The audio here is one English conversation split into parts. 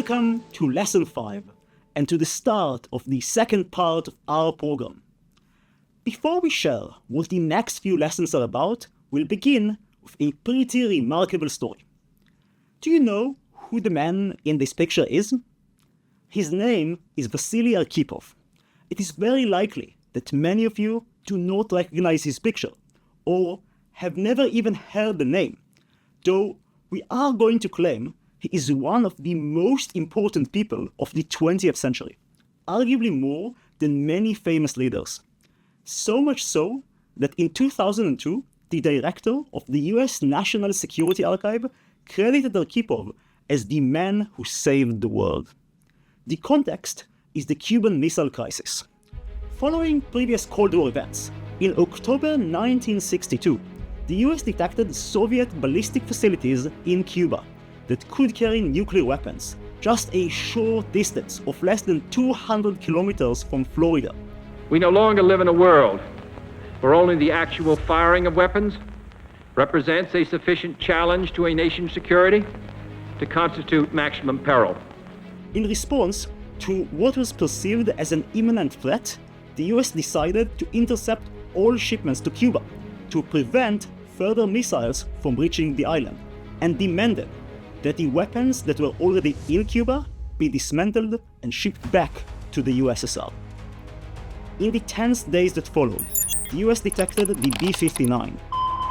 Welcome to Lesson 5 and to the start of the second part of our program. Before we share what the next few lessons are about, we'll begin with a pretty remarkable story. Do you know who the man in this picture is? His name is Vasily Arkhipov. It is very likely that many of you do not recognize his picture or have never even heard the name, though we are going to claim he is one of the most important people of the 20th century, arguably more than many famous leaders. So much so that in 2002, the director of the US National Security Archive credited Arkhipov as the man who saved the world. The context is the Cuban Missile Crisis. Following previous Cold War events, in October 1962, the US detected Soviet ballistic facilities in Cuba that could carry nuclear weapons, just a short distance of less than 200 kilometers from Florida. We no longer live in a world where only the actual firing of weapons represents a sufficient challenge to a nation's security to constitute maximum peril. In response to what was perceived as an imminent threat, the US decided to intercept all shipments to Cuba to prevent further missiles from reaching the island, and demanded that the weapons that were already in Cuba be dismantled and shipped back to the USSR. In the tense days that followed, the US detected the B-59,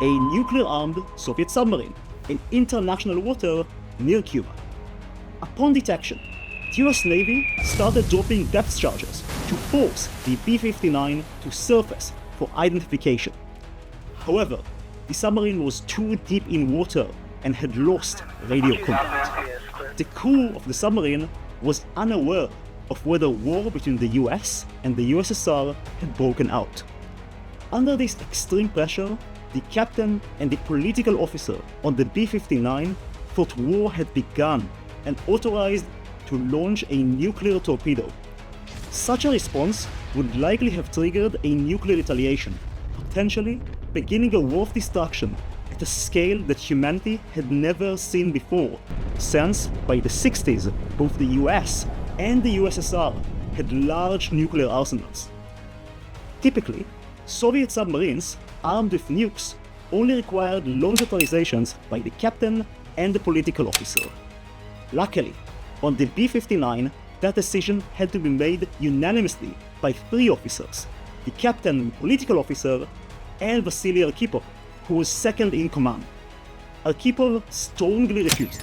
a nuclear-armed Soviet submarine, in international water near Cuba. Upon detection, the US Navy started dropping depth charges to force the B-59 to surface for identification. However, the submarine was too deep in water and had lost radio contact. The crew of the submarine was unaware of whether war between the US and the USSR had broken out. Under this extreme pressure, the captain and the political officer on the B-59 thought war had begun and authorized to launch a nuclear torpedo. Such a response would likely have triggered a nuclear retaliation, potentially beginning a war of destruction at a scale that humanity had never seen before, since by the 60s, both the US and the USSR had large nuclear arsenals. Typically, Soviet submarines armed with nukes only required launch authorizations by the captain and the political officer. Luckily, on the B-59, that decision had to be made unanimously by 3 officers: the captain and political officer, and Vasily Arkhipov, who was second in command. Arkhipov strongly refused.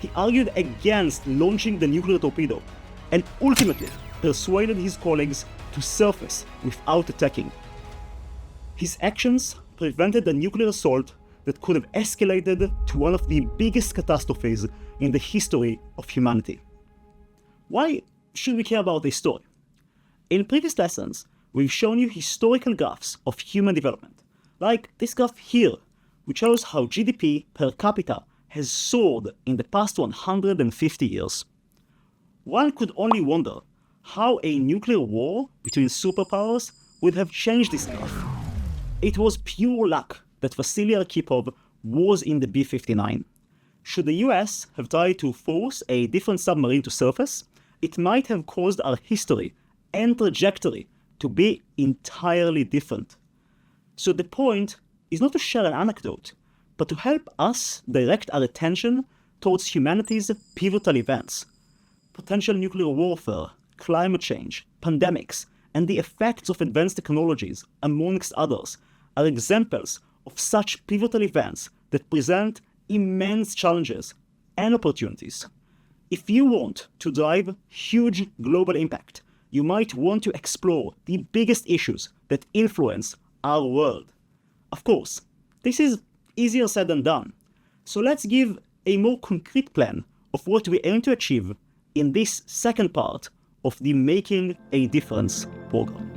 He argued against launching the nuclear torpedo, and ultimately persuaded his colleagues to surface without attacking. His actions prevented a nuclear assault that could have escalated to one of the biggest catastrophes in the history of humanity. Why should we care about this story? In previous lessons, we've shown you historical graphs of human development, like this graph here, which shows how GDP per capita has soared in the past 150 years. One could only wonder how a nuclear war between superpowers would have changed this graph. It was pure luck that Vasily Arkhipov was in the B-59. Should the US have tried to force a different submarine to surface, it might have caused our history and trajectory to be entirely different. So the point is not to share an anecdote, but to help us direct our attention towards humanity's pivotal events. Potential nuclear warfare, climate change, pandemics, and the effects of advanced technologies, amongst others, are examples of such pivotal events that present immense challenges and opportunities. If you want to drive huge global impact, you might want to explore the biggest issues that influence our world. Of course, this is easier said than done, so let's give a more concrete plan of what we aim to achieve in this second part of the Making a Difference program.